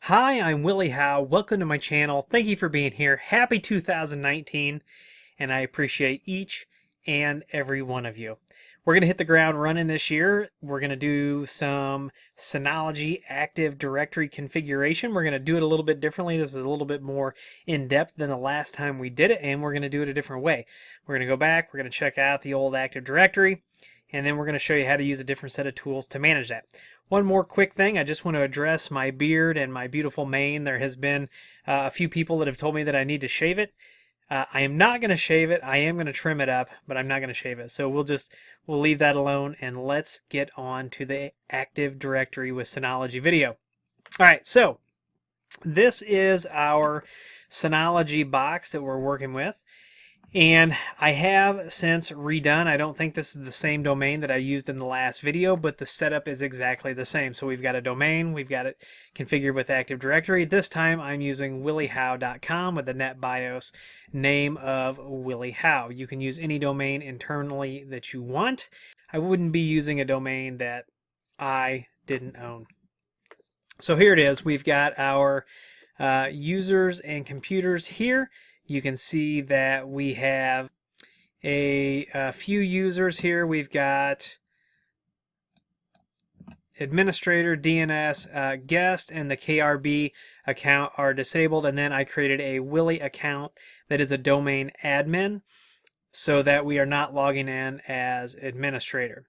Hi, I'm Willie Howe. Welcome to my channel. Thank you for being here. Happy 2019, and I appreciate each and every one of you. We're going to hit the ground running this year. We're going to do some Synology Active Directory configuration. We're going to do it a little bit differently. This is a little bit more in-depth than the last time we did it, and we're going to do it a different way. We're going to go back, we're going to check out the old Active Directory, and then we're going to show you how to use a different set of tools to manage that. One more quick thing, I just want to address my beard and my beautiful mane. There has been a few people that have told me that I need to shave it. I am not going to shave it. I am going to trim it up, but I'm not going to shave it. So we'll leave that alone, and let's get on to the Active Directory with Synology video. All right, so this is our Synology box that we're working with. And I have since redone. I don't think this is the same domain that I used in the last video, but the setup is exactly the same. So we've got a domain, we've got it configured with Active Directory. This time I'm using williehowe.com with the NetBIOS name of Willie Howe. You can use any domain internally that you want. I wouldn't be using a domain that I didn't own. So here it is. We've got our users and computers here. You can see that we have a few users here. We've got administrator, DNS, guest, and the KRB account are disabled. And then I created a Willie account that is a domain admin so that we are not logging in as administrator.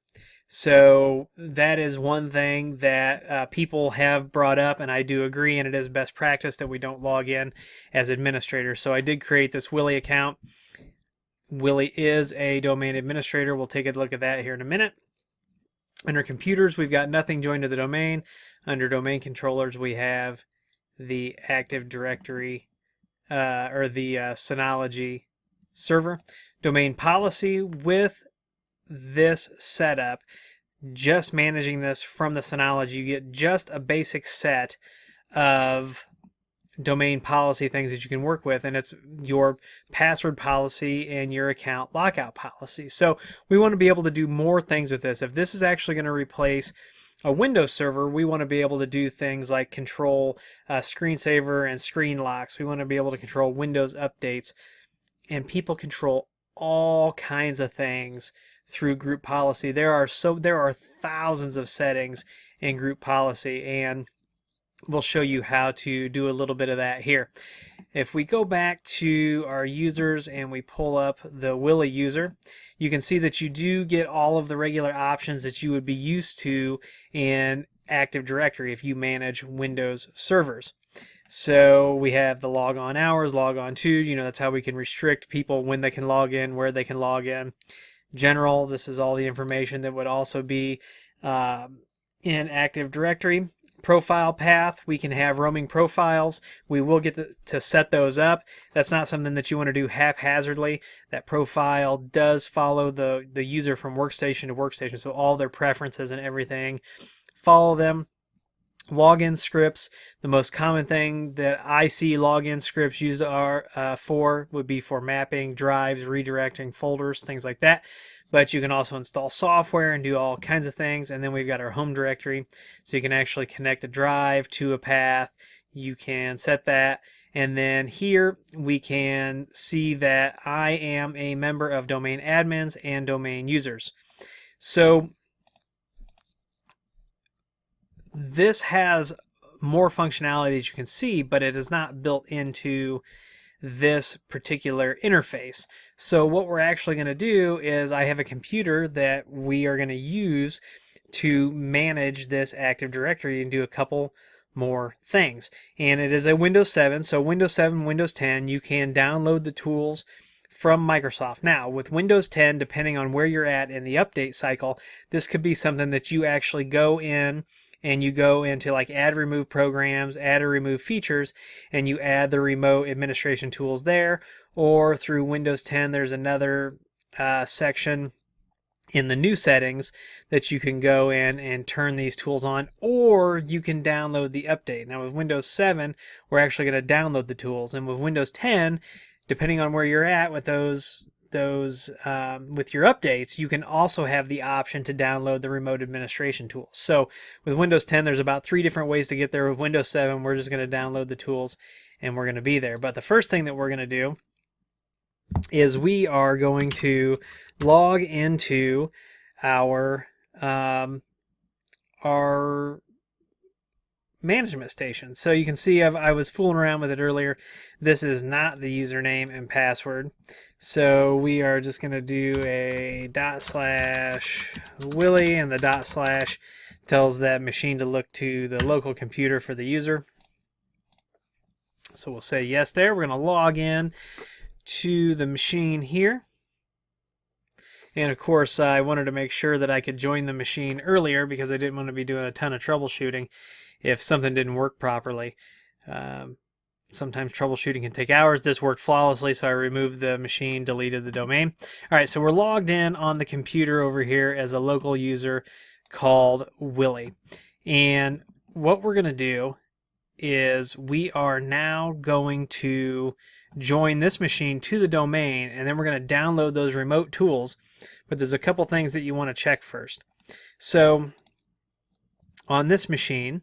So that is one thing that people have brought up, and I do agree, and it is best practice that we don't log in as administrator. So I did create this Willie account. Willie is a domain administrator. We'll take a look at that here in a minute. Under computers, we've got nothing joined to the domain. Under domain controllers, we have the Active Directory or the Synology server. Domain policy with this setup, just managing this from the Synology, you get just a basic set of domain policy things that you can work with, and it's your password policy and your account lockout policy. So we want to be able to do more things with this. If this is actually going to replace a Windows server, we want to be able to do things like control screensaver and screen locks. We want to be able to control Windows updates, and people control all kinds of things through group policy. There are thousands of settings in group policy, and we'll show you how to do a little bit of that here. If we go back to our users and we pull up the Willie user, you can see that you do get all of the regular options that you would be used to in Active Directory if you manage Windows servers. So we have the log on hours, log on to, that's how we can restrict people when they can log in, where they can log in. General, this is all the information that would also be in Active Directory. Profile path, we can have roaming profiles. We will get to set those up. That's not something that you want to do haphazardly. That profile does follow the user from workstation to workstation, so all their preferences and everything follow them. Login scripts, the most common thing that I see login scripts used would be for mapping drives, redirecting folders, things like that. But you can also install software and do all kinds of things. And then we've got our home directory, so you can actually connect a drive to a path. You can set that. And then here we can see that I am a member of domain admins and domain users. So this has more functionality that you can see, but it is not built into this particular interface. So what we're actually going to do is I have a computer that we are going to use to manage this Active Directory and do a couple more things. And it is a Windows 7, so Windows 7, Windows 10, you can download the tools from Microsoft. Now, with Windows 10, depending on where you're at in the update cycle, this could be something that you actually go in and you go into like add remove programs, add or remove features, and you add the remote administration tools there. Or through Windows 10, there's another section in the new settings that you can go in and turn these tools on, or you can download the update. Now with Windows 7, we're actually going to download the tools, and with Windows 10, depending on where you're at with those those with your updates, you can also have the option to download the remote administration tools. So with Windows 10, there's about 3 different ways to get there. With Windows 7, we're just going to download the tools and we're going to be there. But the first thing that we're going to do is we are going to log into our management station. So you can see I was fooling around with it earlier. This is not the username and password. So we are just going to do a /Willie, and the / tells that machine to look to the local computer for the user. So we'll say yes there. We're going to log in to the machine here. And of course, I wanted to make sure that I could join the machine earlier because I didn't want to be doing a ton of troubleshooting if something didn't work properly. Sometimes troubleshooting can take hours. This worked flawlessly, so I removed the machine, deleted the domain. All right, so we're logged in on the computer over here as a local user called Willie. And what we're going to do is we are now going to join this machine to the domain, and then we're going to download those remote tools. But there's a couple things that you want to check first. So on this machine,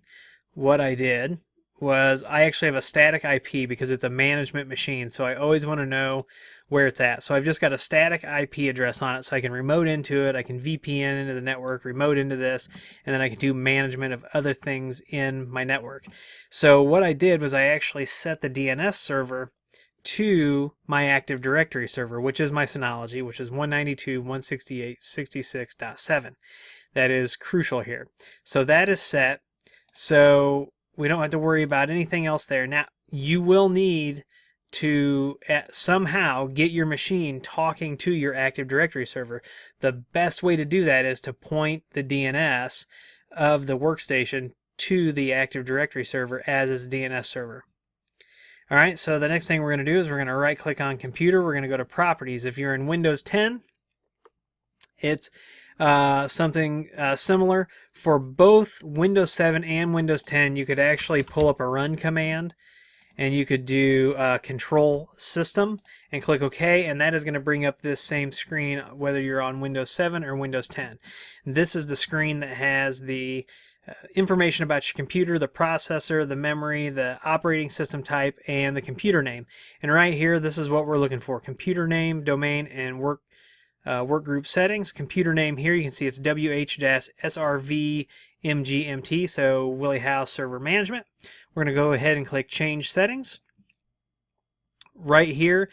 what I did was I actually have a static IP because it's a management machine, so I always want to know where it's at. So I've just got a static IP address on it, so I can remote into it, I can VPN into the network, remote into this, and then I can do management of other things in my network. So what I did was I actually set the DNS server to my Active Directory server, which is my Synology, which is 192.168.66.7. That is crucial here. So that is set, so we don't have to worry about anything else there. Now, you will need to somehow get your machine talking to your Active Directory server. The best way to do that is to point the DNS of the workstation to the Active Directory server as its DNS server. All right, so the next thing we're going to do is we're going to right-click on Computer. We're going to go to Properties. If you're in Windows 10, it's something similar. For both Windows 7 and Windows 10, you could actually pull up a run command, and you could do Control System and click OK, and that is going to bring up this same screen whether you're on Windows 7 or Windows 10. This is the screen that has the information about your computer, the processor, the memory, the operating system type, and the computer name. And right here, this is what we're looking for: computer name, domain, and work group settings. Computer name here, you can see it's WH-SRVMGMT, so Willie Howe Server Management. We're going to go ahead and click Change Settings. Right here,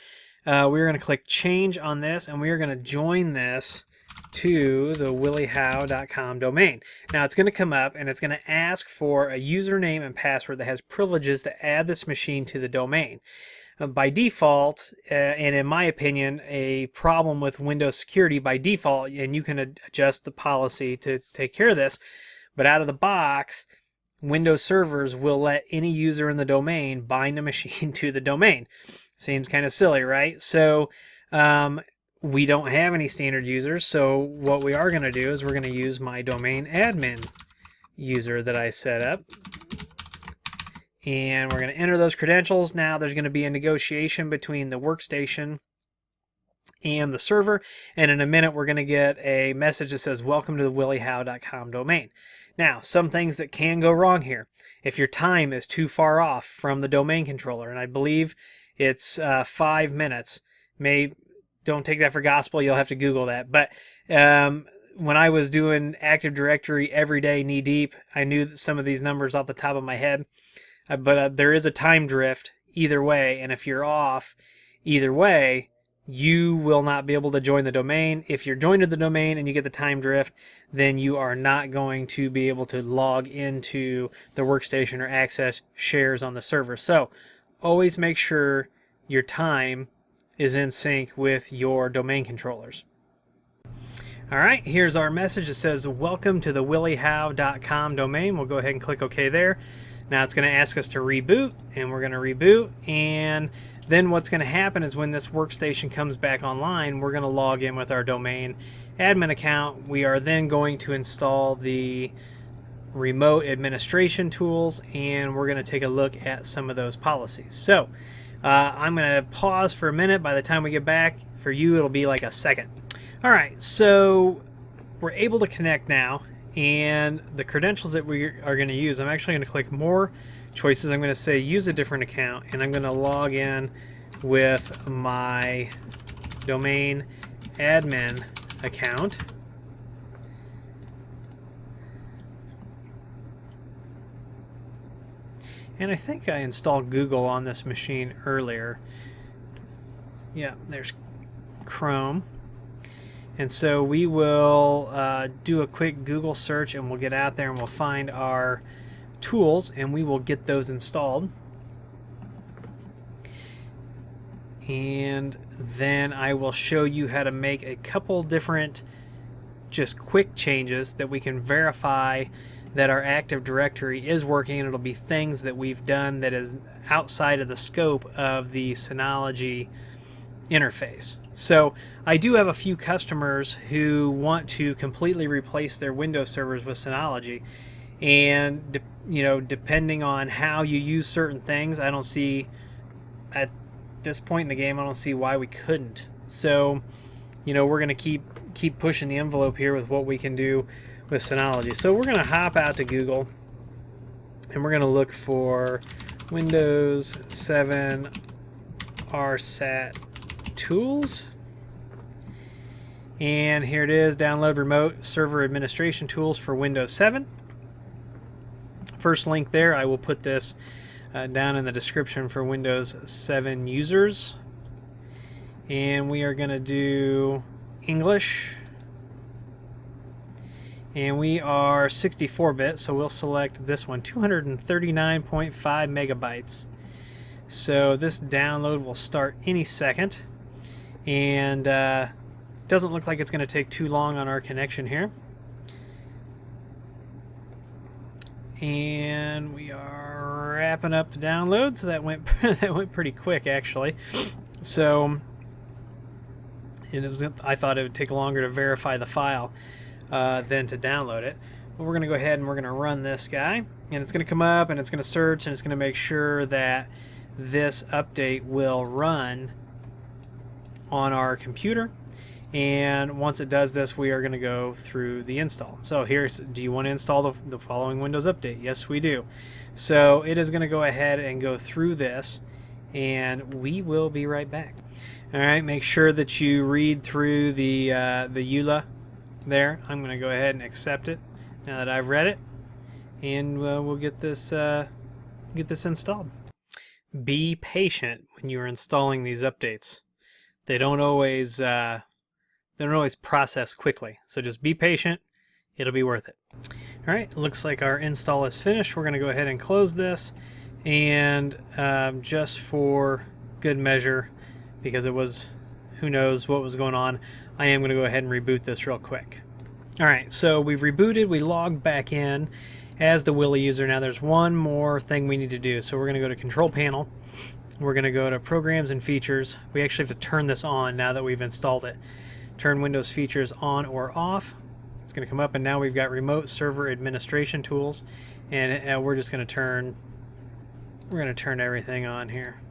we're going to click Change on this, and we are going to join this to the williehowe.com domain. Now it's going to come up and it's going to ask for a username and password that has privileges to add this machine to the domain. By default, and in my opinion, a problem with Windows security by default, and you can adjust the policy to take care of this, but out of the box, Windows servers will let any user in the domain bind a machine to the domain. Seems kind of silly, right? So we don't have any standard users, so what we are going to do is we're going to use my domain admin user that I set up. And we're going to enter those credentials. Now there's going to be a negotiation between the workstation and the server, and in a minute we're going to get a message that says welcome to the williehowe.com domain. Now, some things that can go wrong here. If your time is too far off from the domain controller, and I believe it's 5 minutes, don't take that for gospel, you'll have to Google that, but when I was doing Active Directory every day knee deep, I knew some of these numbers off the top of my head. But there is a time drift either way, and if you're off either way, you will not be able to join the domain. If you're joined to the domain and you get the time drift, then you are not going to be able to log into the workstation or access shares on the server. So always make sure your time is in sync with your domain controllers. All right, here's our message. It says welcome to the williehowe.com domain. We'll go ahead and click OK there. Now it's going to ask us to reboot, and we're going to reboot, and then what's going to happen is when this workstation comes back online, we're going to log in with our domain admin account. We are then going to install the remote administration tools, and we're going to take a look at some of those policies. So I'm going to pause for a minute. By the time we get back, For you, it'll be like a second. All right, so we're able to connect now, and the credentials that we are going to use, I'm actually going to click more choices. I'm going to say use a different account, and I'm going to log in with my domain admin account. And I think I installed Google on this machine earlier. Yeah, there's Chrome. And so we will do a quick Google search, and we'll get out there and we'll find our tools, and we will get those installed. And then I will show you how to make a couple different just quick changes that we can verify that our Active Directory is working, and it'll be things that we've done that is outside of the scope of the Synology interface. So I do have a few customers who want to completely replace their Windows servers with Synology, and depending on how you use certain things, I don't see at this point in the game, I don't see why we couldn't. So we're going to keep pushing the envelope here with what we can do with Synology. So we're going to hop out to Google, and we're going to look for Windows 7 RSAT tools. And here it is, download remote server administration tools for Windows 7. First link there, I will put this down in the description for Windows 7 users. And we are going to do English. And we are 64-bit, so we'll select this one, 239.5 megabytes. So this download will start any second. And doesn't look like it's going to take too long on our connection here. And we are wrapping up the download, so that went pretty quick actually. So I thought it would take longer to verify the file than to download it. But we're going to go ahead and we're going to run this guy, and it's going to come up and it's going to search, and it's going to make sure that this update will run on our computer. And once it does this, we are going to go through the install. So here's, do you want to install the following Windows update? Yes, we do. So it is going to go ahead and go through this, and we will be right back. All right, make sure that you read through the EULA there. I'm going to go ahead and accept it now that I've read it, and we'll get this installed. Be patient when you are installing these updates. They don't always process quickly, so just be patient. It'll be worth it. All right, looks like our install is finished. We're going to go ahead and close this, and just for good measure, because it was, who knows what was going on, I am going to go ahead and reboot this real quick. All right, so we've rebooted, we logged back in as the Willie user. Now there's one more thing we need to do. So we're going to go to Control Panel. We're going to go to Programs and Features. We actually have to turn this on now that we've installed it. Turn Windows features on or off. It's going to come up, and now we've got Remote Server Administration Tools, and we're just going to turn everything on here.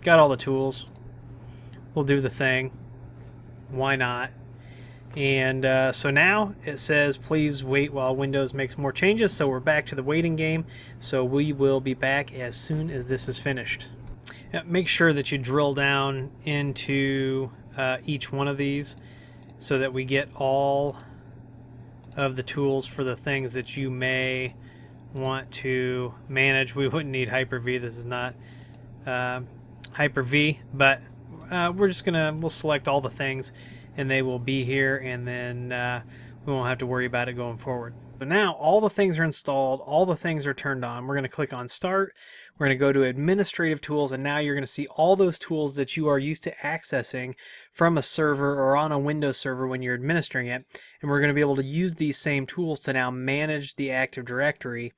Got all the tools. We'll do the thing. Why not? And so now it says please wait while Windows makes more changes. So we're back to the waiting game. So we will be back as soon as this is finished. Make sure that you drill down into each one of these so that we get all of the tools for the things that you may want to manage. We wouldn't need Hyper-V. This is not Hyper-V, but we'll select all the things, and they will be here, and then we won't have to worry about it going forward. So now all the things are installed, all the things are turned on. We're going to click on Start. We're going to go to Administrative Tools, and now you're going to see all those tools that you are used to accessing from a server or on a Windows server when you're administering it. And we're going to be able to use these same tools to now manage the Active Directory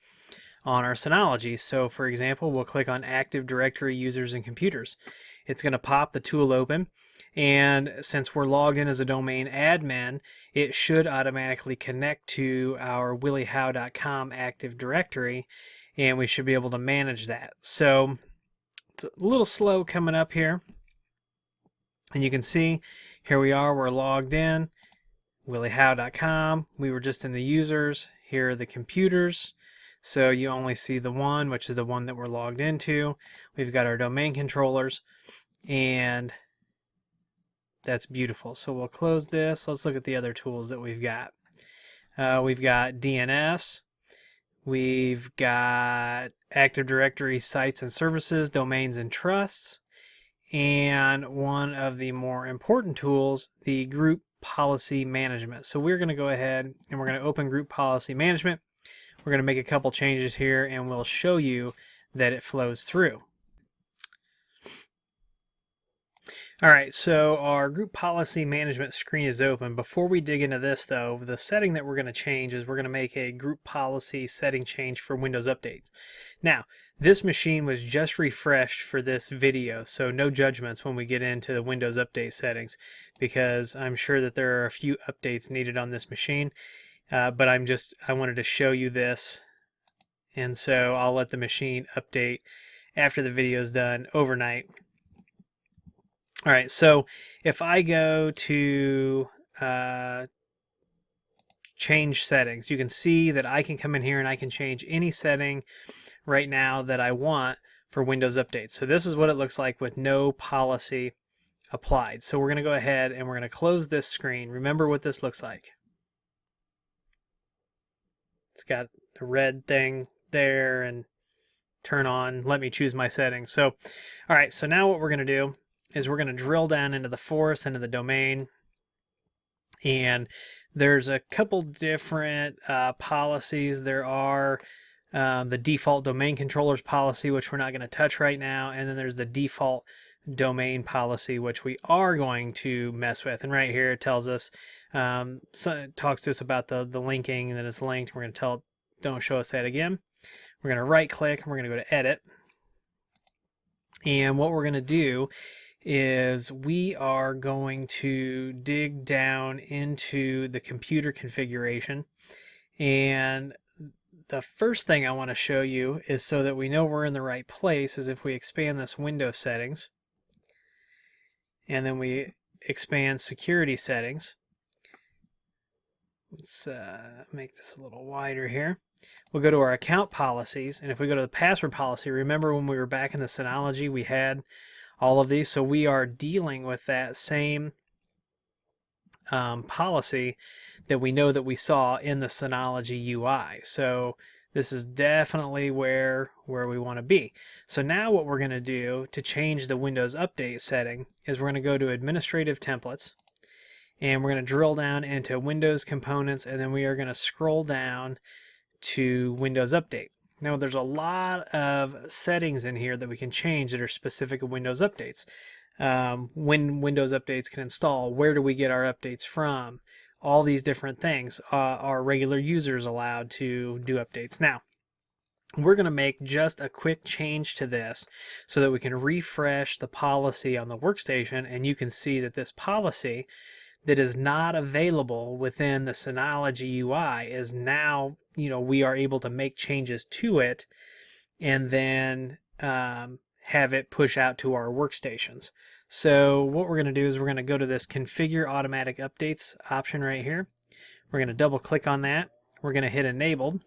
on our Synology. So for example, we'll click on Active Directory Users and Computers. It's going to pop the tool open, and since we're logged in as a domain admin, it should automatically connect to our williehow.com Active Directory, and we should be able to manage that. So It's a little slow coming up here. And you can see here we are, we're logged in, williehow.com. We were just in the users. Here are the computers. So you only see the one, which is the one that we're logged into. We've got our domain controllers, and that's beautiful. So we'll close this. Let's look at the other tools that we've got. We've got DNS. We've got Active Directory sites and services, domains and trusts. And one of the more important tools, the group policy management. So we're going to go ahead and we're going to open group policy management. We're going to make a couple changes here, and we'll show you that it flows through. All right, so our group policy management screen is open. Before we dig into this though, the setting that we're going to change is we're going to make a group policy setting change for Windows updates. Now, this machine was just refreshed for this video, so no judgments when we get into the Windows update settings, because I'm sure that there are a few updates needed on this machine, but I wanted to show you this, and so I'll let the machine update after the video is done overnight. All right, so if I go to change settings, you can see that I can come in here and I can change any setting right now that I want for Windows updates. So this is what it looks like with no policy applied. So we're going to go ahead and we're going to close this screen. Remember what this looks like. It's got the red thing there and turn on, let me choose my settings. So, all right, so now what we're going to do is we're going to drill down into the forest, into the domain, and there's a couple different policies. There are the default domain controllers policy, which we're not going to touch right now, and then there's the default domain policy, which we are going to mess with. And right here it tells us, so it talks to us about the linking, and that it's linked. We're going to tell it, don't show us that again. We're going to right click and we're going to go to edit, and what we're going to do is we are going to dig down into the computer configuration, and the first thing I want to show you is, so that we know we're in the right place, is if we expand this Windows settings and then we expand security settings. Let's make this a little wider here. We'll go to our account policies, and if we go to the password policy, remember when we were back in the Synology we had all of these, so we are dealing with that same policy that we know that we saw in the Synology UI. So this is definitely where we want to be. So now what we're going to do to change the Windows Update setting is we're going to go to Administrative Templates, and we're going to drill down into Windows Components, and then we are going to scroll down to Windows Update. Now there's a lot of settings in here that we can change that are specific to Windows updates. When Windows updates can install, where do we get our updates from, all these different things. Are regular users allowed to do updates? Now we're going to make just a quick change to this so that we can refresh the policy on the workstation, and you can see that this policy that is not available within the Synology UI is now, we are able to make changes to it and then have it push out to our workstations. So what we're going to do is we're going to go to this Configure Automatic Updates option right here. We're going to double click on that. We're going to hit Enabled.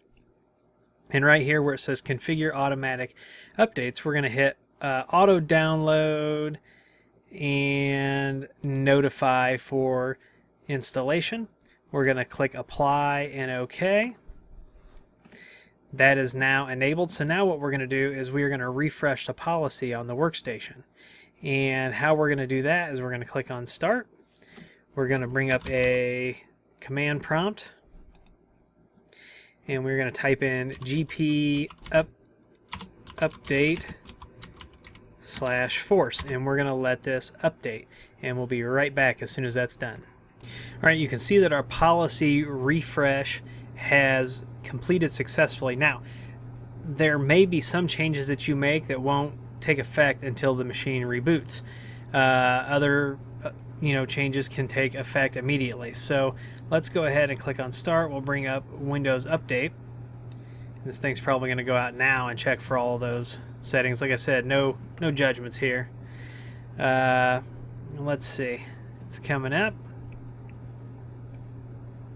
And right here where it says Configure Automatic Updates, we're going to hit Auto Download and Notify for installation. We're going to click Apply and OK. That is now enabled. So now what we're going to do is we are going to refresh the policy on the workstation. And how we're going to do that is we're going to click on Start. We're going to bring up a command prompt, and we're going to type in gp update /force, and we're going to let this update, and we'll be right back as soon as that's done. All right, you can see that our policy refresh has completed successfully. Now, there may be some changes that you make that won't take effect until the machine reboots. Other changes can take effect immediately. So let's go ahead and click on Start. We'll bring up Windows Update. This thing's probably going to go out now and check for all of those settings. Like I said, no judgments here. Let's see. It's coming up.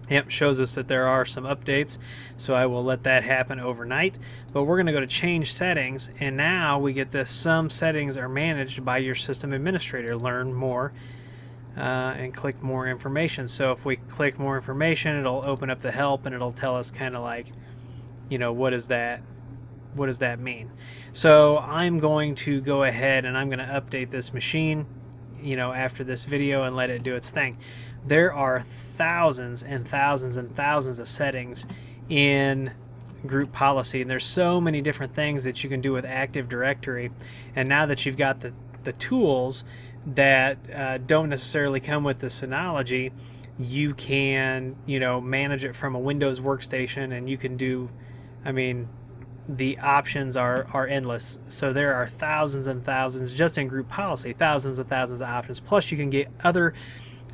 Yep, shows us that there are some updates, so I will let that happen overnight. But we're going to go to change settings, and now we get this: some settings are managed by your system administrator. Learn more and click more information. So if we click more information, it'll open up the help and it'll tell us kind of like, you know, what does that mean. So I'm going to go ahead and I'm going to update this machine, you know, after this video, and let it do its thing. There are thousands and thousands and thousands of settings in group policy, and there's so many different things that you can do with Active Directory. And now that you've got the tools that don't necessarily come with the Synology, you can, you know, manage it from a Windows workstation, and you can do, I mean, the options are endless. So there are thousands and thousands just in group policy, thousands and thousands of options. Plus you can get other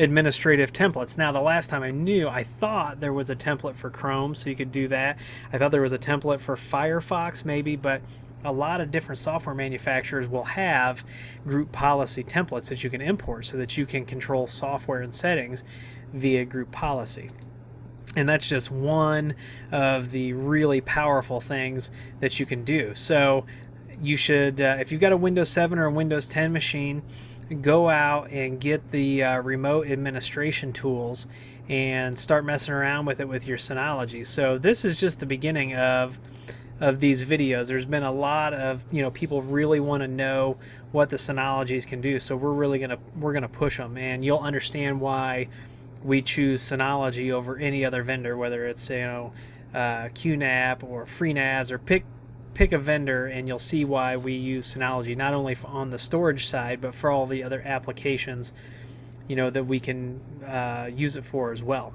administrative templates. Now, the last time I knew, I thought there was a template for Chrome, so you could do that. I thought there was a template for Firefox maybe, but a lot of different software manufacturers will have group policy templates that you can import so that you can control software and settings via group policy. And that's just one of the really powerful things that you can do. So you should, if you've got a Windows 7 or a Windows 10 machine, go out and get the remote administration tools and start messing around with it with your Synology. So this is just the beginning of these videos. There's been a lot of, you know, people really want to know what the Synologies can do. So we're gonna push them, and you'll understand why we choose Synology over any other vendor, whether it's, you know, QNAP or FreeNAS, or pick a vendor, and you'll see why we use Synology, not only on the storage side, but for all the other applications, you know, that we can use it for as well.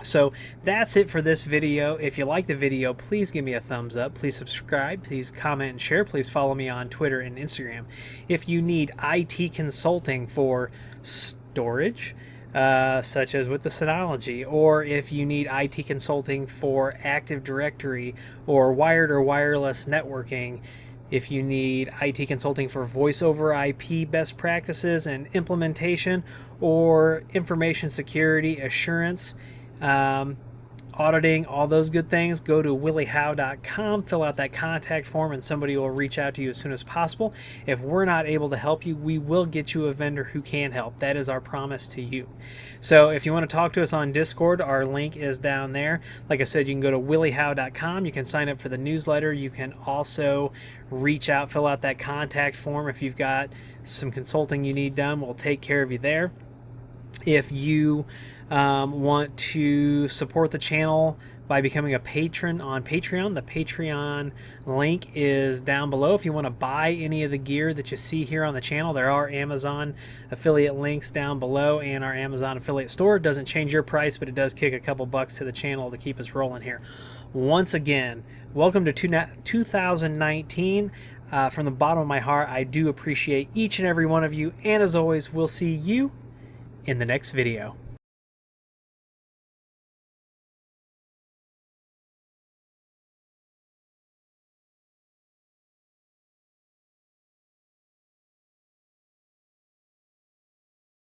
So that's it for this video. If you like the video, please give me a thumbs up. Please subscribe. Please comment and share. Please follow me on Twitter and Instagram. If you need IT consulting for storage, such as with the Synology, or if you need IT consulting for Active Directory or wired or wireless networking, if you need IT consulting for voice over IP best practices and implementation, or information security assurance, auditing, all those good things, go to williehow.com, fill out that contact form, and somebody will reach out to you as soon as possible. If we're not able to help you, we will get you a vendor who can help. That is our promise to you. So if you want to talk to us on Discord, our link is down there. Like I said, you can go to williehow.com. You can sign up for the newsletter. You can also reach out, fill out that contact form. If you've got some consulting you need done, we'll take care of you there. If you want to support the channel by becoming a patron on Patreon, the Patreon link is down below. If you want to buy any of the gear that you see here on the channel, there are Amazon affiliate links down below, and our Amazon affiliate store. It doesn't change your price, but it does kick a couple bucks to the channel to keep us rolling here. Once again, welcome to 2019. From the bottom of my heart, I do appreciate each and every one of you, and as always, we'll see you in the next video.